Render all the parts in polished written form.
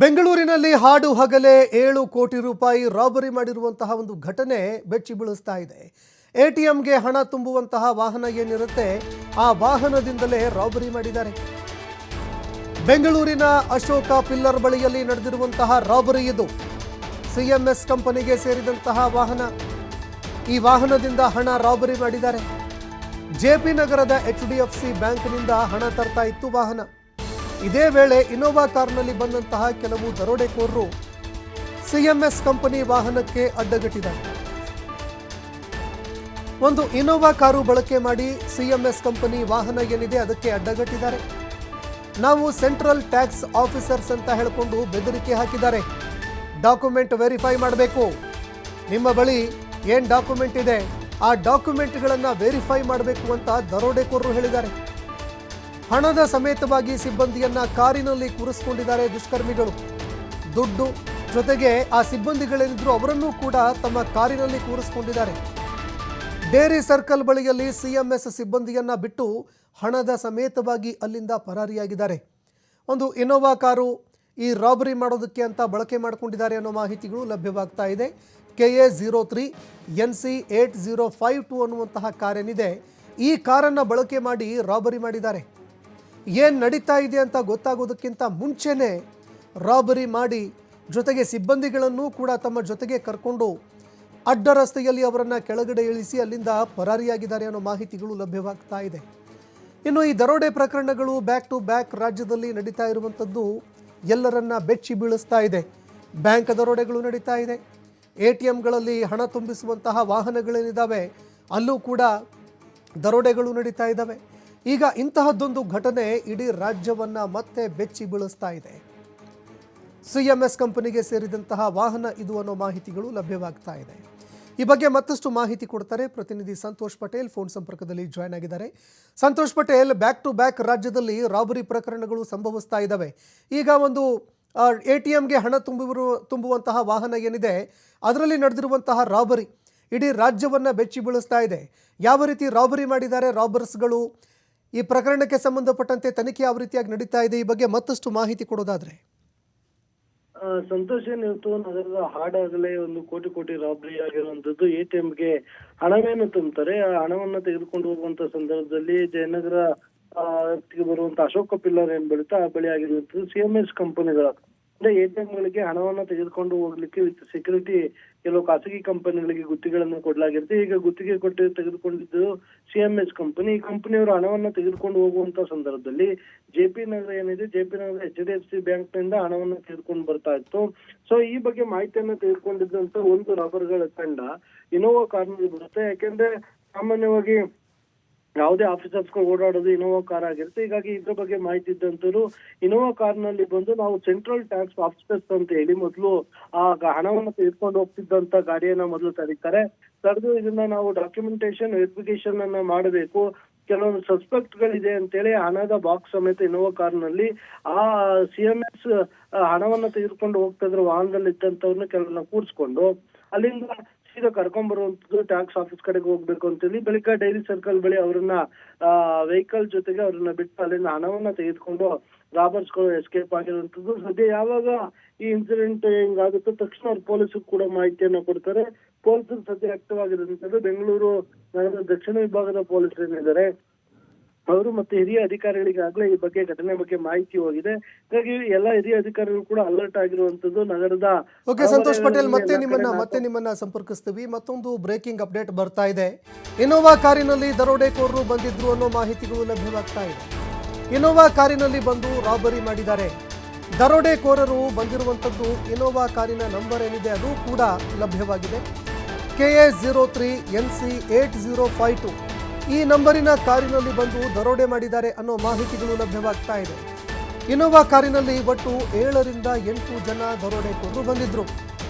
ಬೆಂಗಳೂರಿನಲ್ಲಿ ಹಾಡು ಹಗಲೇ 7 ಕೋಟಿ ರೂಪಾಯಿ ರಾಬರಿ ಮಾಡಿರುವಂತಹ ಒಂದು ಘಟನೆ ಬೆಚ್ಚಿ ಬೀಳಿಸ್ತಾ ಇದೆ. ಎಟಿಎಂಗೆ ಹಣ ತುಂಬುವಂತಹ ವಾಹನ ಏನಿರುತ್ತೆ ಆ ವಾಹನದಿಂದಲೇ ರಾಬರಿ ಮಾಡಿದ್ದಾರೆ. ಬೆಂಗಳೂರಿನ ಅಶೋಕ ಪಿಲ್ಲರ್ ಬಳಿಯಲ್ಲಿ ನಡೆದಿರುವಂತಹ ರಾಬರಿ ಇದು. ಸಿಎಂಎಸ್ ಕಂಪನಿಗೆ ಸೇರಿದಂತಹ ವಾಹನ. ಈ ವಾಹನದಿಂದ ಹಣ ರಾಬರಿ ಮಾಡಿದ್ದಾರೆ. ಜೆಪಿ ನಗರದ ಎಚ್ಡಿಎಫ್ಸಿ ಬ್ಯಾಂಕ್ನಿಂದ ಹಣ ತರ್ತಾ ಇತ್ತು ವಾಹನ. ಇದೇ ವೇಳೆ ಇನೋವಾ ಕಾರ್ನಲ್ಲಿ ಬಂದಂತಹ ಕೆಲವು ದರೋಡೆಕೋರರು ಸಿಎಂಎಸ್ ಕಂಪನಿ ವಾಹನಕ್ಕೆ ಅಡ್ಡಗಟ್ಟಿದ್ದಾರೆ. ಒಂದು ಇನೋವಾ ಕಾರು ಬಳಕೆ ಮಾಡಿ ಸಿಎಂಎಸ್ ಕಂಪನಿ ವಾಹನ ಏನಿದೆ ಅದಕ್ಕೆ ಅಡ್ಡಗಟ್ಟಿದ್ದಾರೆ. ನಾವು ಸೆಂಟ್ರಲ್ ಟ್ಯಾಕ್ಸ್ ಆಫೀಸರ್ಸ್ ಅಂತ ಹೇಳಿಕೊಂಡು ಬೆದರಿಕೆ ಹಾಕಿದ್ದಾರೆ. ಡಾಕ್ಯುಮೆಂಟ್ ವೆರಿಫೈ ಮಾಡಬೇಕು, ನಿಮ್ಮ ಬಳಿ ಏನು ಡಾಕ್ಯುಮೆಂಟ್ ಇದೆ ಆ ಡಾಕ್ಯುಮೆಂಟ್ಗಳನ್ನು ವೆರಿಫೈ ಮಾಡಬೇಕು ಅಂತ ದರೋಡೆಕೋರರು ಹೇಳಿದ್ದಾರೆ. ಹಣದ ಸಮೇತವಾಗಿ ಸಿಬ್ಬಂದಿಯನ್ನ ಕಾರಿನಲ್ಲಿ ಕೂರಿಸಿಕೊಂಡಿದ್ದಾರೆ ದುಷ್ಕರ್ಮಿಗಳು. ದುಡ್ಡು ಜೊತೆಗೆ ಆ ಸಿಬ್ಬಂದಿಗಳೇನಿದ್ರು ಅವರನ್ನೂ ಕೂಡ ತಮ್ಮ ಕಾರಿನಲ್ಲಿ ಕೂರಿಸಿಕೊಂಡಿದ್ದಾರೆ. ಡೇರಿ ಸರ್ಕಲ್ ಬಳಿಯಲ್ಲಿ ಸಿಎಂಎಸ್ ಸಿಬ್ಬಂದಿಯನ್ನ ಬಿಟ್ಟು ಹಣದ ಸಮೇತವಾಗಿ ಅಲ್ಲಿಂದ ಪರಾರಿಯಾಗಿದ್ದಾರೆ. ಒಂದು ಇನೋವಾ ಕಾರು ಈ ರಾಬರಿ ಮಾಡೋದಕ್ಕೆ ಅಂತ ಬಳಕೆ ಮಾಡಿಕೊಂಡಿದ್ದಾರೆ ಅನ್ನೋ ಮಾಹಿತಿಗಳು ಲಭ್ಯವಾಗ್ತಾ ಇದೆ. KA03 NC 8052 ಅನ್ನುವಂತಹ ಕಾರೇನಿದೆ ಈ ಕಾರನ್ನು ಬಳಕೆ ಮಾಡಿ ರಾಬರಿ ಮಾಡಿದ್ದಾರೆ. ಏನು ನಡೀತಾ ಇದೆ ಅಂತ ಗೊತ್ತಾಗೋದಕ್ಕಿಂತ ಮುಂಚೆನೇ ರಾಬರಿ ಮಾಡಿ ಜೊತೆಗೆ ಸಿಬ್ಬಂದಿಗಳನ್ನು ಕೂಡ ತಮ್ಮ ಜೊತೆಗೆ ಕರ್ಕೊಂಡು ಅಡ್ಡ ರಸ್ತೆಯಲ್ಲಿ ಅವರನ್ನು ಕೆಳಗಡೆ ಇಳಿಸಿ ಅಲ್ಲಿಂದ ಪರಾರಿಯಾಗಿದ್ದಾರೆ ಅನ್ನೋ ಮಾಹಿತಿಗಳು ಲಭ್ಯವಾಗ್ತಾ ಇದೆ. ಇನ್ನು ಈ ದರೋಡೆ ಪ್ರಕರಣಗಳು ಬ್ಯಾಕ್ ಟು ಬ್ಯಾಕ್ ರಾಜ್ಯದಲ್ಲಿ ನಡೀತಾ ಇರುವಂಥದ್ದು ಎಲ್ಲರನ್ನ ಬೆಚ್ಚಿ ಬೀಳಿಸ್ತಾ ಇದೆ. ಬ್ಯಾಂಕ್ ದರೋಡೆಗಳು ನಡೀತಾ ಇದೆ. ATMಗಳಲ್ಲಿ ಹಣ ತುಂಬಿಸುವಂತಹ ವಾಹನಗಳೇನಿದ್ದಾವೆ ಅಲ್ಲೂ ಕೂಡ ದರೋಡೆಗಳು ನಡೀತಾ ಇದ್ದಾವೆ. ಈಗ ಇಂತಹದ್ದೊಂದು ಘಟನೆ ಇಡೀ ರಾಜ್ಯವನ್ನ ಮತ್ತೆ ಬೆಚ್ಚಿ ಬೀಳಿಸ್ತಾ ಇದೆ. ಸಿಎಂಎಸ್ ಕಂಪನಿಗೆ ಸೇರಿದಂತಹ ವಾಹನ ಇದು ಅನ್ನೋ ಮಾಹಿತಿಗಳು ಲಭ್ಯವಾಗ್ತಾ ಇದೆ. ಈ ಬಗ್ಗೆ ಮತ್ತಷ್ಟು ಮಾಹಿತಿ ಕೊಡ್ತಾರೆ ಪ್ರತಿನಿಧಿ ಸಂತೋಷ್ ಪಟೇಲ್ ಫೋನ್ ಸಂಪರ್ಕದಲ್ಲಿ ಜಾಯ್ನ್ ಆಗಿದ್ದಾರೆ. Santosh Patel, back to back ರಾಜ್ಯದಲ್ಲಿ ರಾಬರಿ ಪ್ರಕರಣಗಳು ಸಂಭವಿಸ್ತಾ ಇದ್ದಾವೆ. ಈಗ ಒಂದು ATMಗೆ ಹಣ ತುಂಬುವಂತಹ ವಾಹನ ಏನಿದೆ ಅದರಲ್ಲಿ ನಡೆದಿರುವಂತಹ ರಾಬರಿ ಇಡೀ ರಾಜ್ಯವನ್ನ ಬೆಚ್ಚಿ ಬೀಳಿಸ್ತಾ ಇದೆ. ಯಾವ ರೀತಿ ರಾಬರಿ ಮಾಡಿದ್ದಾರೆ ರಾಬರ್ಸ್ಗಳು, ಈ ಪ್ರಕರಣಕ್ಕೆ ಸಂಬಂಧಪಟ್ಟಂತೆ ತನಿಖೆ ಯಾವ ರೀತಿಯಾಗಿ ನಡೀತಾ ಇದೆ, ಈ ಬಗ್ಗೆ ಮತ್ತಷ್ಟು ಮಾಹಿತಿ ಕೊಡೋದಾದ್ರೆ. ಸಂತೋಷ್, ಇವತ್ತು ನಗರದ ಹಾಡಾಗಲೇ ಒಂದು ಕೋಟಿ ರಾಬರಿ ಆಗಿರುವಂತದ್ದು. ATMಗೆ ಹಣವೇನು ತುಂಬ್ತಾರೆ, ಆ ಹಣವನ್ನ ತೆಗೆದುಕೊಂಡು ಹೋಗುವಂತ ಸಂದರ್ಭದಲ್ಲಿ ಜಯನಗರ ವ್ಯಕ್ತಿಗೆ ಬರುವಂತ ಅಶೋಕ ಪಿಲ್ಲರ್ ಏನ್ ಬೀಳುತ್ತೆ ಆ ಬಳಿ ಆಗಿರುವಂತದ್ದು ಸಿಎಂಎಸ್ ಕಂಪನಿಗಳ ಅಂದ್ರೆ ATMಗಳಿಗೆ ಹಣವನ್ನ ತೆಗೆದುಕೊಂಡು ಹೋಗ್ಲಿಕ್ಕೆ ವಿತ್ ಸೆಕ್ಯೂರಿಟಿ ಕೆಲವು ಖಾಸಗಿ ಕಂಪನಿಗಳಿಗೆ ಗುತ್ತಿಗೆಗಳನ್ನು ಕೊಡಲಾಗಿರುತ್ತೆ. ಈಗ ಗುತ್ತಿಗೆ ಕೊಟ್ಟು ತೆಗೆದುಕೊಂಡಿದ್ದು ಸಿಎಂಎಸ್ ಕಂಪನಿ. ಈ ಕಂಪನಿಯವರು ಹಣವನ್ನ ತೆಗೆದುಕೊಂಡು ಹೋಗುವಂತ ಸಂದರ್ಭದಲ್ಲಿ ಜೆಪಿ ನಗರ ಏನಿದೆ, ಜೆಪಿ ನಗರ HDFC ಬ್ಯಾಂಕ್ ನಿಂದ ಹಣವನ್ನ ತೆಗೆದುಕೊಂಡು ಬರ್ತಾ ಇತ್ತು. ಸೊ ಈ ಬಗ್ಗೆ ಮಾಹಿತಿಯನ್ನ ತೆಗೆದುಕೊಂಡಿದ್ದಂತ ಒಂದು ರಾಬರ್ಗಳ ತಂಡ ಇನೋವಾ ಕಾರ್ನಲ್ಲಿ ಬರುತ್ತೆ. ಯಾಕೆಂದ್ರೆ ಸಾಮಾನ್ಯವಾಗಿ ಯಾವುದೇ ಆಫೀಸರ್ಸ್ಗಳು ಓಡಾಡೋದು ಇನೋವಾ ಕಾರ್ ಆಗಿರುತ್ತೆ. ಹೀಗಾಗಿ ಇದ್ರ ಬಗ್ಗೆ ಮಾಹಿತಿ ಇದ್ದಂತರು ಇನೋವಾ ಕಾರ್ನಲ್ಲಿ ಬಂದು ನಾವು ಸೆಂಟ್ರಲ್ ಟ್ಯಾಕ್ಸ್ ಆಫೀಸರ್ಸ್ ಅಂತ ಹೇಳಿ ಮೊದಲು ಆ ಹಣವನ್ನು ತೆಗೆದುಕೊಂಡು ಹೋಗ್ತಿದ್ದಂತ ಗಾಡಿಯನ್ನ ಮೊದಲು ತಡೀತಾರೆ. ತಡೆದು ಇದನ್ನ ನಾವು ಡಾಕ್ಯುಮೆಂಟೇಶನ್ ವೆರಿಫಿಕೇಶನ್ ಅನ್ನ ಮಾಡಬೇಕು, ಕೆಲವೊಂದು ಸಸ್ಪೆಕ್ಟ್ ಗಳಿದೆ ಅಂತೇಳಿ ಹಣದ ಬಾಕ್ಸ್ ಸಮೇತ ಇನೋವಾ ಕಾರ್ನಲ್ಲಿ ಆ ಸಿಎಂಎಸ್ ಹಣವನ್ನ ತೆಗೆದುಕೊಂಡು ಹೋಗ್ತಾ ಇದ್ರು ವಾಹನದಲ್ಲಿ ಇದ್ದಂತವ್ರನ್ನ ಕೆಲವನ್ನ ಕೂರಿಸ್ಕೊಂಡು ಅಲ್ಲಿಂದ ಸೀದಾ ಕರ್ಕೊಂಡ್ ಬರುವಂತದ್ದು ಟ್ಯಾಕ್ಸ್ ಆಫೀಸ್ ಕಡೆಗೆ ಹೋಗ್ಬೇಕು ಅಂತೇಳಿ ಬಳಿಕ ಡೈರಿ ಸರ್ಕಲ್ ಬಳಿ ಅವರನ್ನ ವೆಹಿಕಲ್ ಜೊತೆಗೆ ಅವ್ರನ್ನ ಬಿಟ್ಟು ಅಲ್ಲಿಂದ ಹಣವನ್ನ ತೆಗೆದುಕೊಂಡು ರಾಬರ್ಸ್ಗಳು ಎಸ್ಕೇಪ್ ಆಗಿರುವಂತದ್ದು. ಸದ್ಯ ಯಾವಾಗ ಈ ಇನ್ಸಿಡೆಂಟ್ ಹಿಂಗಾಗುತ್ತೋ ತಕ್ಷಣ ಅವ್ರು ಪೊಲೀಸರು ಕೂಡ ಮಾಹಿತಿಯನ್ನ ಕೊಡ್ತಾರೆ. ಪೊಲೀಸರು ಸದ್ಯ ಆಕ್ಟಿವ್ ಬೆಂಗಳೂರು ನಗರದ ದಕ್ಷಿಣ ವಿಭಾಗದ ಪೊಲೀಸರು ಏನಿದ್ದಾರೆ ಅವರು ಮತ್ತೆ ಹಿರಿಯ ಅಧಿಕಾರಿಗಳಿಗಾಗಲೇ ಈ ಬಗ್ಗೆ ಘಟನೆ ಬಗ್ಗೆ ಮಾಹಿತಿ ಹೋಗಿದೆ. ಹಾಗಾಗಿ ಎಲ್ಲ ಹಿರಿಯ ಅಧಿಕಾರಿಗಳು ಕೂಡ ಅಲರ್ಟ್ ಆಗಿರುವಂತದ್ದು ನಗರದ. ಓಕೆ ಸಂತೋಷ್ ಪಟೇಲ್, ಮತ್ತೆ ನಿಮ್ಮನ್ನ ಸಂಪರ್ಕಿಸ್ತೀವಿ. ಮತ್ತೊಂದು ಬ್ರೇಕಿಂಗ್ ಅಪ್ಡೇಟ್ ಬರ್ತಾ ಇದೆ. ಇನೋವಾ ಕಾರಿನಲ್ಲಿ ದರೋಡೆಕೋರರು ಬಂದಿದ್ರು ಅನ್ನೋ ಮಾಹಿತಿಗಳು ಲಭ್ಯವಾಗ್ತಾ ಇದೆ. ಇನೋವಾ ಕಾರಿನಲ್ಲಿ ಬಂದು ರಾಬರಿ ಮಾಡಿದ್ದಾರೆ. ದರೋಡೆಕೋರರು ಬಂದಿರುವಂತದ್ದು ಇನೋವಾ ಕಾರಿನ ನಂಬರ್ ಏನಿದೆ ಅದು ಕೂಡ ಲಭ್ಯವಾಗಿದೆ. KA03 NC 8052 ಈ ನಂಬರಿನ ಕಾರಿನಲ್ಲಿ ಬಂದು ದರೋಡೆ ಮಾಡಿದ್ದಾರೆ ಅನ್ನೋ ಮಾಹಿತಿಗಳು ಲಭ್ಯವಾಗ್ತಾ ಇದೆ. ಇನೋವಾ ಕಾರಿನಲ್ಲಿ ಒಟ್ಟು 7 ರಿಂದ 8 ಜನ ದರೋಡೆಕೋರರು ಬಂದಿದ್ರು.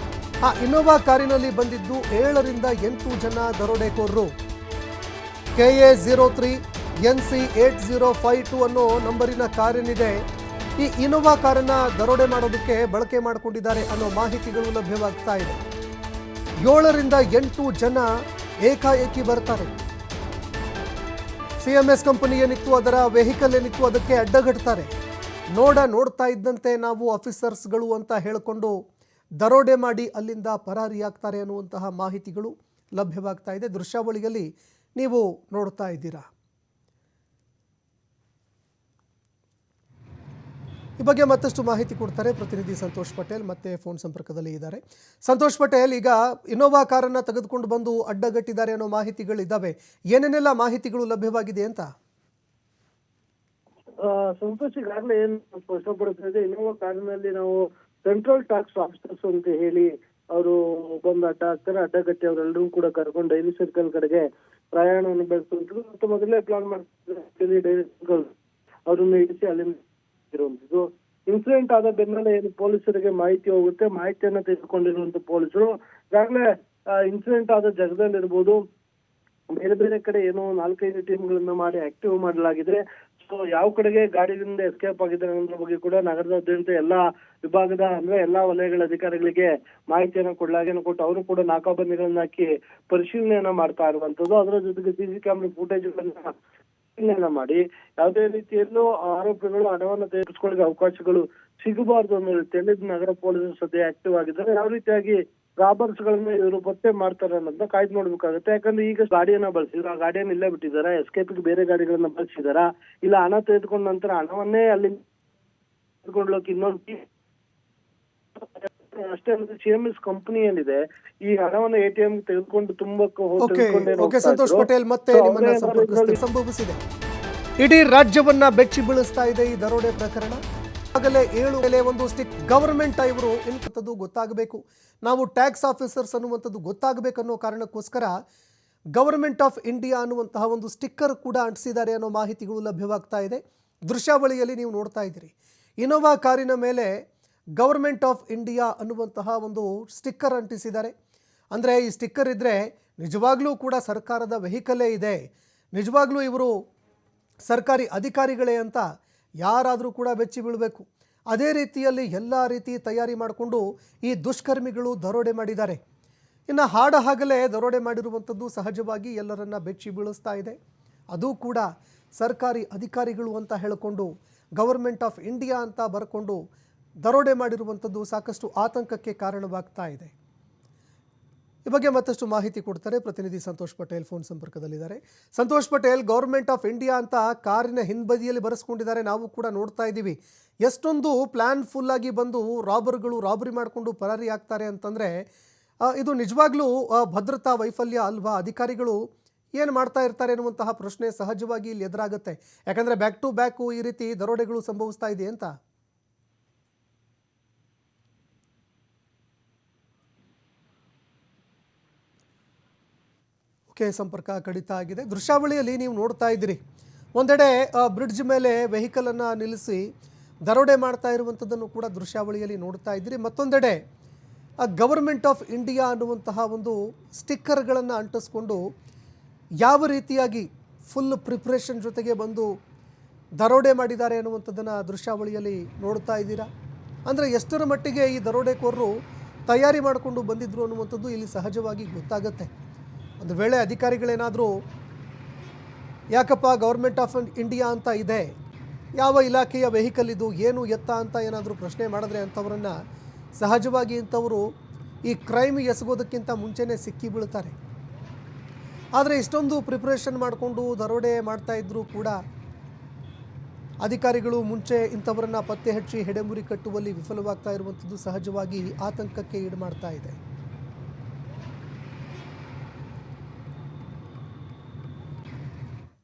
ಆ ಇನೋವಾ ಕಾರಿನಲ್ಲಿ ಬಂದಿದ್ದು 7 ರಿಂದ 8 ಜನ ದರೋಡೆಕೋರರು. KA03 NC 8052 ಅನ್ನೋ ನಂಬರಿನ ಕಾರೇನಿದೆ ಈ ಇನೋವಾ ಕಾರನ್ನ ದರೋಡೆ ಮಾಡೋದಕ್ಕೆ ಬಳಕೆ ಮಾಡಿಕೊಂಡಿದ್ದಾರೆ ಅನ್ನೋ ಮಾಹಿತಿಗಳು ಲಭ್ಯವಾಗ್ತಾ ಇದೆ. 7 ರಿಂದ 8 ಜನ ಏಕಾಏಕಿ ಬರ್ತಾರೆ. ಸಿಎಂಎಸ್ ಕಂಪನಿ ಏನಿತ್ತು ಅದರ ವೆಹಿಕಲ್ ಏನಿತ್ತು ಅದಕ್ಕೆ ಅಡ್ಡಗಟ್ತಾರೆ. ನೋಡ್ತಾ ಇದ್ದಂತೆ ನಾವು ಆಫೀಸರ್ಸ್ಗಳು ಅಂತ ಹೇಳಿಕೊಂಡು ದರೋಡೆ ಮಾಡಿ ಅಲ್ಲಿಂದ ಪರಾರಿಯಾಗ್ತಾರೆ ಅನ್ನುವಂತಹ ಮಾಹಿತಿಗಳು ಲಭ್ಯವಾಗ್ತಾ ಇದೆ. ದೃಶ್ಯಾವಳಿಯಲ್ಲಿ ನೀವು ನೋಡ್ತಾ ಇದ್ದೀರಾ. ಈ ಬಗ್ಗೆ ಮತ್ತಷ್ಟು ಮಾಹಿತಿ ಕೊಡ್ತಾರೆ ಪ್ರತಿನಿಧಿ ಸಂತೋಷ್ ಪಟೇಲ್, ಮತ್ತೆ ಫೋನ್ ಸಂಪರ್ಕದಲ್ಲಿ ಇದ್ದಾರೆ. ಸಂತೋಷ್ ಪಟೇಲ್, ಈಗ ಇನೋವಾ ಕಾರನ್ನು ತೆಗೆದುಕೊಂಡು ಬಂದು ಅಡ್ಡಗಟ್ಟಿದ್ದಾರೆ ಅನ್ನೋ ಮಾಹಿತಿಗಳಿದ್ದಾವೆ. ಏನೇನೆಲ್ಲ ಮಾಹಿತಿಗಳು ಲಭ್ಯವಾಗಿದೆ ಅಂತ? ಸಂತೋಷ್, ಈಗಾಗಲೇ ಏನು ಸ್ಪಷ್ಟಪಡಿಸಿದೆ, ಇನೋವಾ ಕಾರಿನಲ್ಲಿ ನಾವು ಸೆಂಟ್ರಲ್ ಟ್ಯಾಕ್ಸ್ ಆಫೀಸರ್ಸ್ ಅಂತ ಹೇಳಿ ಅವರು ಬಂದು ಅಡ್ಡ ಹಾಕ್ತಾರೆ. ಅಡ್ಡಗಟ್ಟಿ ಅವರೆಲ್ಲರೂ ಕೂಡ ಕರ್ಕೊಂಡು ಡೈರಿ ಸರ್ಕಲ್ ಕಡೆಗೆ ಪ್ರಯಾಣವನ್ನು ಬೆಳೆಸುವಂಥದ್ದು ಮತ್ತು ಮೊದಲೇ ಪ್ಲಾನ್ ಮಾಡ್ತಿದ್ದಾರೆ. ಡೈರಿ ಸರ್ಕಲ್ ಅವರನ್ನು ಇಡಿಸಿ ಅಲ್ಲಿಂದ ಇರುವಂತದ್ದು. ಇನ್ಸಿಡೆಂಟ್ ಆದ ಬೆನ್ನಲ್ಲೇ ಏನು ಪೊಲೀಸರಿಗೆ ಮಾಹಿತಿ ಹೋಗುತ್ತೆ. ಮಾಹಿತಿಯನ್ನ ತೆಗೆದುಕೊಂಡಿರುವಂತ ಪೊಲೀಸರು ಈಗಾಗಲೇ ಇನ್ಸಿಡೆಂಟ್ ಆದ ಜಾಗದಲ್ಲಿ ಇರ್ಬೋದು, ಬೇರೆ ಬೇರೆ ಕಡೆ ಏನೋ 4-5 ಟೀಮ್ಗಳನ್ನ ಮಾಡಿ ಆಕ್ಟಿವ್ ಮಾಡಲಾಗಿದೆ. ಸೊ ಯಾವ ಕಡೆಗೆ ಗಾಡಿಯಿಂದ ಎಸ್ಕೇಪ್ ಆಗಿದ್ದಾರೆ ಅನ್ನೋದ್ರ ಬಗ್ಗೆ ಕೂಡ ನಗರದಾದ್ಯಂತ ಎಲ್ಲಾ ವಿಭಾಗದ ಅಂದ್ರೆ ಎಲ್ಲಾ ವಲಯಗಳ ಅಧಿಕಾರಿಗಳಿಗೆ ಮಾಹಿತಿಯನ್ನ ಕೊಟ್ಟು ಅವರು ಕೂಡ ನಾಕಾಬಂದಿಗಳನ್ನ ಹಾಕಿ ಪರಿಶೀಲನೆಯನ್ನ ಮಾಡ್ತಾ ಇರುವಂತದ್ದು. ಅದರ ಜೊತೆಗೆ ಸಿಸಿ ಕ್ಯಾಮೆರಾ ಫುಟೇಜ್ಗಳನ್ನ ಪರಿಶೀಲನೆ ಮಾಡಿ ಯಾವುದೇ ರೀತಿಯಲ್ಲೂ ಆರೋಪಿಗಳು ಹಣವನ್ನು ತೆಗೆದುಕೊಳ್ಳಿಕ್ಕೆ ಅವಕಾಶಗಳು ಸಿಗಬಾರ್ದು ಅನ್ನೋ ರೀತಿಯಲ್ಲಿ ನಗರ ಪೊಲೀಸರು ಸದ್ಯ ಆಕ್ಟಿವ್ ಆಗಿದ್ದಾರೆ. ಯಾವ ರೀತಿಯಾಗಿ ರಾಬರ್ಸ್ ಗಳನ್ನ ಇವರು ಪತ್ತೆ ಮಾಡ್ತಾರೆ ಅನ್ನೋದನ್ನ ಕಾಯ್ದು ನೋಡ್ಬೇಕಾಗುತ್ತೆ. ಯಾಕಂದ್ರೆ ಈಗ ಗಾಡಿಯನ್ನ ಬಳಸಿದ್ರು, ಆ ಗಾಡಿಯನ್ನ ಇಲ್ಲೇ ಬಿಟ್ಟಿದಾರ, ಎಸ್ಕೇಪಿಗೆ ಬೇರೆ ಗಾಡಿಗಳನ್ನ ಬಳಸಿದಾರ, ಇಲ್ಲ ಹಣ ತೆಗೆದುಕೊಂಡ ನಂತರ ಹಣವನ್ನೇ ಅಲ್ಲಿ ತೆಗೆದುಕೊಳ್ಳೋಕೆ ಇನ್ನೊಂದು ಅಷ್ಟೇ ಅಲ್ಲದೆ ಸಿಎಂಎಸ್ ಕಂಪನಿ ಏನಿದೆ ಈ ಹಣವನ್ನು ಎಟಿಎಂ ತೆಗೆದುಕೊಂಡು ಓಕೆ ಸಂತೋಷ್ ಪಟೇಲ್, ಮತ್ತೆ ನಿಮ್ಮನ್ನ ಸಂಭವಿಸಿದೆ. ಇಡೀ ರಾಜ್ಯವನ್ನ ಬೆಚ್ಚಿ ಬೀಳಿಸ್ತಾ ಇದೆ ಈ ದರೋಡೆ ಪ್ರಕರಣ. ಆಗಲೇ 7 ಮೇಲೆ ಒಂದು ಸ್ಟಿಕ್ ಗವರ್ಮೆಂಟ್ ಇವರು ಎನ್ನುವಂಥದ್ದು ಗೊತ್ತಾಗಬೇಕು, ನಾವು ಟ್ಯಾಕ್ಸ್ ಆಫೀಸರ್ಸ್ ಅನ್ನುವಂಥದ್ದು ಗೊತ್ತಾಗಬೇಕನ್ನೋ ಕಾರಣಕ್ಕೋಸ್ಕರ ಗವರ್ಮೆಂಟ್ ಆಫ್ ಇಂಡಿಯಾ ಅನ್ನುವಂತಹ ಒಂದು ಸ್ಟಿಕ್ಕರ್ ಕೂಡ ಅಂಟಿಸಿದ್ದಾರೆ ಅನ್ನೋ ಮಾಹಿತಿಗಳು ಲಭ್ಯವಾಗ್ತಾ ಇದೆ. ದೃಶ್ಯಾವಳಿಯಲ್ಲಿ ನೀವು ನೋಡ್ತಾ ಇದ್ದೀರಿ, ಇನೋವಾ ಕಾರಿನ ಮೇಲೆ ಗವರ್ಮೆಂಟ್ ಆಫ್ ಇಂಡಿಯಾ ಅನ್ನುವಂತಹ ಒಂದು ಸ್ಟಿಕ್ಕರ್ ಅಂಟಿಸಿದ್ದಾರೆ. ಅಂದರೆ ಈ ಸ್ಟಿಕ್ಕರ್ ಇದ್ದರೆ ನಿಜವಾಗ್ಲೂ ಕೂಡ ಸರ್ಕಾರದ ವೆಹಿಕಲೇ ಇದೆ, ನಿಜವಾಗ್ಲೂ ಇವರು ಸರ್ಕಾರಿ ಅಧಿಕಾರಿಗಳೇ ಅಂತ ಯಾರಾದರೂ ಕೂಡ ಬೆಚ್ಚಿ ಬೀಳಬೇಕು. ಅದೇ ರೀತಿಯಲ್ಲಿ ಎಲ್ಲ ರೀತಿ ತಯಾರಿ ಮಾಡಿಕೊಂಡು ಈ ದುಷ್ಕರ್ಮಿಗಳು ದರೋಡೆ ಮಾಡಿದ್ದಾರೆ. ಇನ್ನು ಹಾಗಲೇ ದರೋಡೆ ಮಾಡಿರುವಂಥದ್ದು ಸಹಜವಾಗಿ ಎಲ್ಲರನ್ನ ಬೆಚ್ಚಿ ಬೀಳಿಸ್ತಾ ಇದೆ. ಅದು ಕೂಡ ಸರ್ಕಾರಿ ಅಧಿಕಾರಿಗಳು ಅಂತ ಹೇಳಿಕೊಂಡು ಗವರ್ಮೆಂಟ್ ಆಫ್ ಇಂಡಿಯಾ ಅಂತ ಬರ್ಕೊಂಡು ದರೋಡೆ ಮಾಡಿರುವಂಥದ್ದು ಸಾಕಷ್ಟು ಆತಂಕಕ್ಕೆ ಕಾರಣವಾಗ್ತಾ ಇದೆ. ಈ ಬಗ್ಗೆ ಮತ್ತಷ್ಟು ಮಾಹಿತಿ ಕೊಡ್ತಾರೆ ಪ್ರತಿನಿಧಿ ಸಂತೋಷ್ ಪಟೇಲ್, ಫೋನ್ ಸಂಪರ್ಕದಲ್ಲಿದ್ದಾರೆ. Santosh Patel, government of India ಅಂತ ಕಾರಿನ ಹಿಂಬದಿಯಲ್ಲಿ ಬರೆಸ್ಕೊಂಡಿದ್ದಾರೆ, ನಾವು ಕೂಡ ನೋಡ್ತಾ ಇದ್ದೀವಿ. ಎಷ್ಟೊಂದು ಪ್ಲ್ಯಾನ್ ಫುಲ್ಲಾಗಿ ಬಂದು ರಾಬರಿ ಮಾಡಿಕೊಂಡು ಪರಾರಿ ಆಗ್ತಾರೆ ಅಂತಂದರೆ ಇದು ನಿಜವಾಗ್ಲೂ ಭದ್ರತಾ ವೈಫಲ್ಯ ಅಲ್ವಾ? ಅಧಿಕಾರಿಗಳು ಏನು ಮಾಡ್ತಾ ಇರ್ತಾರೆ ಅನ್ನುವಂತಹ ಪ್ರಶ್ನೆ ಸಹಜವಾಗಿ ಇಲ್ಲಿ ಎದುರಾಗುತ್ತೆ. ಯಾಕಂದರೆ ಬ್ಯಾಕ್ ಟು ಬ್ಯಾಕು ಈ ರೀತಿ ದರೋಡೆಗಳು ಸಂಭವಿಸ್ತಾ ಇದೆ ಅಂತ. ಸಂಪರ್ಕ ಕಡಿತ ಆಗಿದೆ. ದೃಶ್ಯಾವಳಿಯಲ್ಲಿ ನೀವು ನೋಡ್ತಾ ಇದ್ದೀರಿ, ಒಂದೆಡೆ ಬ್ರಿಡ್ಜ್ ಮೇಲೆ ವೆಹಿಕಲನ್ನು ನಿಲ್ಲಿಸಿ ದರೋಡೆ ಮಾಡ್ತಾ ಇರುವಂಥದ್ದನ್ನು ಕೂಡ ದೃಶ್ಯಾವಳಿಯಲ್ಲಿ ನೋಡ್ತಾ ಇದ್ದೀರಿ. ಮತ್ತೊಂದೆಡೆ ಗವರ್ಮೆಂಟ್ ಆಫ್ ಇಂಡಿಯಾ ಅನ್ನುವಂತಹ ಒಂದು ಸ್ಟಿಕ್ಕರ್ಗಳನ್ನು ಅಂಟಿಸ್ಕೊಂಡು ಯಾವ ರೀತಿಯಾಗಿ ಫುಲ್ ಪ್ರಿಪ್ರೇಷನ್ ಜೊತೆಗೆ ಬಂದು ದರೋಡೆ ಮಾಡಿದ್ದಾರೆ ಅನ್ನುವಂಥದ್ದನ್ನು ದೃಶ್ಯಾವಳಿಯಲ್ಲಿ ನೋಡ್ತಾ ಇದ್ದೀರಾ. ಅಂದರೆ ಎಷ್ಟರ ಮಟ್ಟಿಗೆ ಈ ದರೋಡೆಕೋರರು ತಯಾರಿ ಮಾಡಿಕೊಂಡು ಬಂದಿದ್ರು ಅನ್ನುವಂಥದ್ದು ಇಲ್ಲಿ ಸಹಜವಾಗಿ ಗೊತ್ತಾಗುತ್ತೆ. ಒಂದು ವೇಳೆ ಅಧಿಕಾರಿಗಳೇನಾದರೂ ಯಾಕಪ್ಪ ಗೌರ್ಮೆಂಟ್ ಆಫ್ ಇಂಡಿಯಾ ಅಂತ ಇದೆ, ಯಾವ ಇಲಾಖೆಯ ವೆಹಿಕಲ್ ಇದು, ಏನು ಎತ್ತ ಅಂತ ಏನಾದರೂ ಪ್ರಶ್ನೆ ಮಾಡಿದ್ರೆ ಅಂಥವರನ್ನು ಸಹಜವಾಗಿ ಇಂಥವರು ಈ ಕ್ರೈಮ್ ಎಸಗೋದಕ್ಕಿಂತ ಮುಂಚೆನೇ ಸಿಕ್ಕಿ ಬೀಳ್ತಾರೆ. ಆದರೆ ಇಷ್ಟೊಂದು ಪ್ರಿಪ್ರೇಷನ್ ಮಾಡಿಕೊಂಡು ದರೋಡೆ ಮಾಡ್ತಾ ಇದ್ದರೂ ಕೂಡ ಅಧಿಕಾರಿಗಳು ಮುಂಚೆ ಇಂಥವರನ್ನು ಪತ್ತೆ ಹಚ್ಚಿ ಹೆಡೆಮುರಿ ಕಟ್ಟುವಲ್ಲಿ ವಿಫಲವಾಗ್ತಾ ಇರುವಂಥದ್ದು ಸಹಜವಾಗಿ ಆತಂಕಕ್ಕೆ ಈಡು ಮಾಡ್ತಾ ಇದೆ.